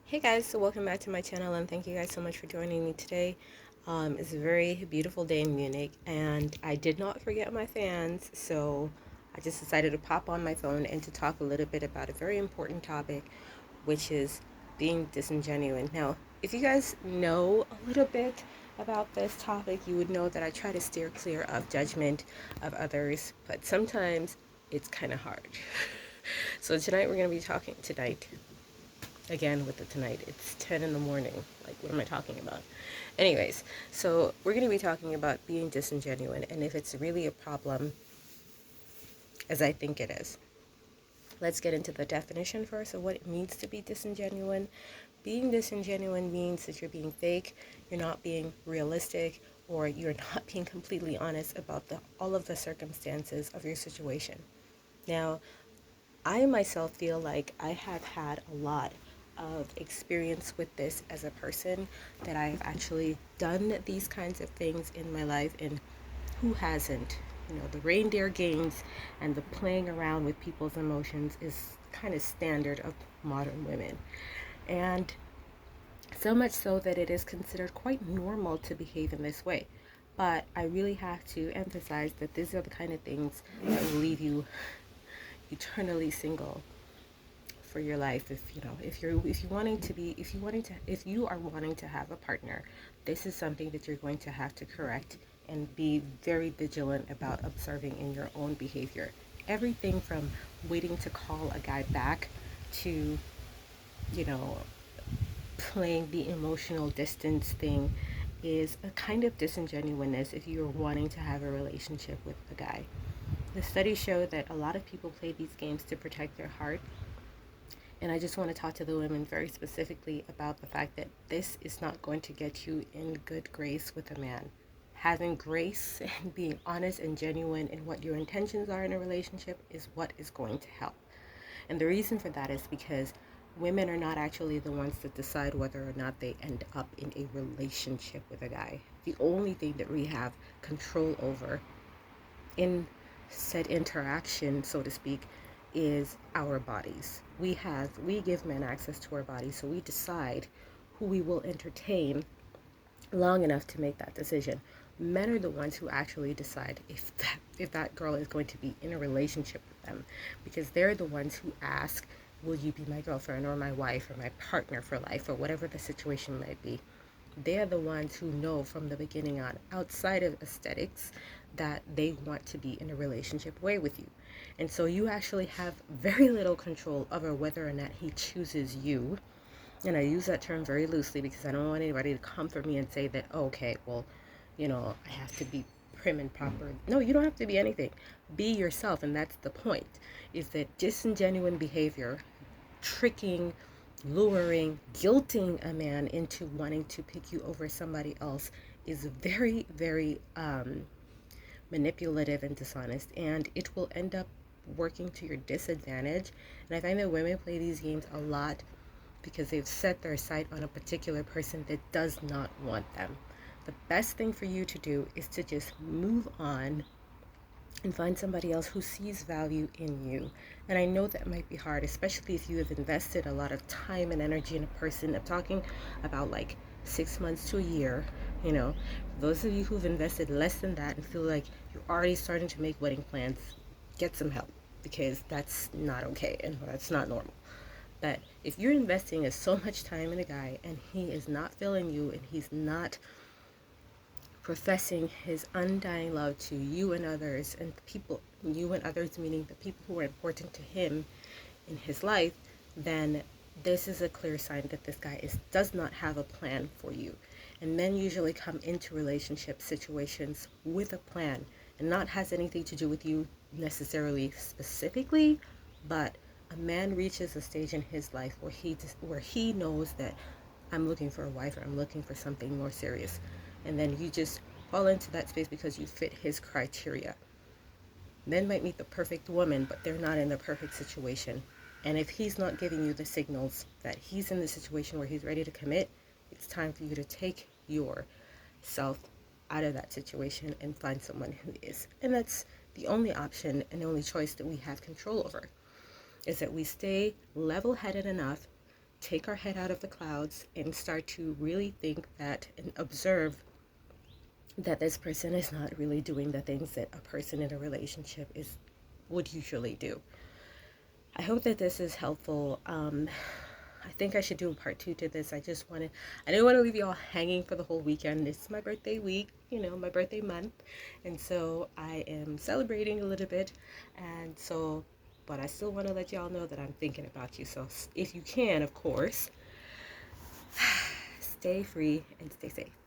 Hey guys, so welcome back to my channel and thank you guys so much for joining me today. It's a very beautiful day in Munich and I did not forget my fans, so I just decided to pop on my phone and to talk a little bit about a very important topic, which is being disingenuous. Now, if you guys know a little bit about this topic, you would know that I try to steer clear of judgment of others, but sometimes it's kind of hard. So tonight we're going to be talking tonight again with the tonight. It's 10 in the morning. Like, what am I talking about? Anyways, so we're going to be talking about being disingenuous and if it's really a problem as I think it is. Let's get into the definition first of what it means to be disingenuous. Being disingenuous means that you're being fake, you're not being realistic, or you're not being completely honest about all of the circumstances of your situation. Now, I myself feel like I have had a lot of experience with this as a person, that I've actually done these kinds of things in my life, and who hasn't? You know, the reindeer games and the playing around with people's emotions is kind of standard of modern women. And so much so that it is considered quite normal to behave in this way. But I really have to emphasize that these are the kind of things that will leave you eternally single for your life. If you are wanting to have a partner, this is something that you're going to have to correct and be very vigilant about observing in your own behavior. Everything from waiting to call a guy back to, you know, playing the emotional distance thing is a kind of disingenuousness if you're wanting to have a relationship with a guy. The studies show that a lot of people play these games to protect their heart. And I just want to talk to the women very specifically about the fact that this is not going to get you in good grace with a man. Having grace and being honest and genuine in what your intentions are in a relationship is what is going to help. And the reason for that is because women are not actually the ones that decide whether or not they end up in a relationship with a guy. The only thing that we have control over in said interaction, so to speak, is our bodies. We give men access to our bodies, so we decide who we will entertain long enough to make that decision. Men are the ones who actually decide if that girl is going to be in a relationship with them, because they're the ones who ask, will you be my girlfriend or my wife or my partner for life, or whatever the situation might be. They're the ones who know from the beginning on, outside of aesthetics, that they want to be in a relationship way with you. And so you actually have very little control over whether or not he chooses you. And I use that term very loosely because I don't want anybody to come for me and say that, oh, okay, well, I have to be prim and proper. No, you don't have to be anything. Be yourself, and that's the point, is that disingenuous behavior, tricking, luring, guilting a man into wanting to pick you over somebody else is very, very manipulative and dishonest, and it will end up working to your disadvantage. And I find that women play these games a lot because they've set their sight on a particular person that does not want them. The best thing for you to do is to just move on and find somebody else who sees value in you. And I know that might be hard, especially if you have invested a lot of time and energy in a person. I'm talking about like 6 months to a year. Those of you who've invested less than that and feel like you're already starting to make wedding plans, get some help, because that's not okay and that's not normal. But if you're investing so much time in a guy and he is not feeling you and he's not professing his undying love to you and others, and people, you and others meaning the people who are important to him in his life, then this is a clear sign that this guy does not have a plan for you. And men usually come into relationship situations with a plan, and not has anything to do with you necessarily specifically, but a man reaches a stage in his life where he knows that I'm looking for a wife, or I'm looking for something more serious. And then you just fall into that space because you fit his criteria. Men might meet the perfect woman, but they're not in the perfect situation. And if he's not giving you the signals that he's in the situation where he's ready to commit, it's time for you to take yourself out of that situation and find someone who is. And that's the only option and the only choice that we have control over, is that we stay level-headed enough take our head out of the clouds and start to really think that and observe that this person is not really doing the things that a person in a relationship is would usually do. I hope that this is helpful. I think I should do a part two to this. I didn't want to leave you all hanging for the whole weekend. It's my birthday week, my birthday month. And so I am celebrating a little bit. And so, but I still want to let y'all know that I'm thinking about you. So if you can, of course, stay free and stay safe.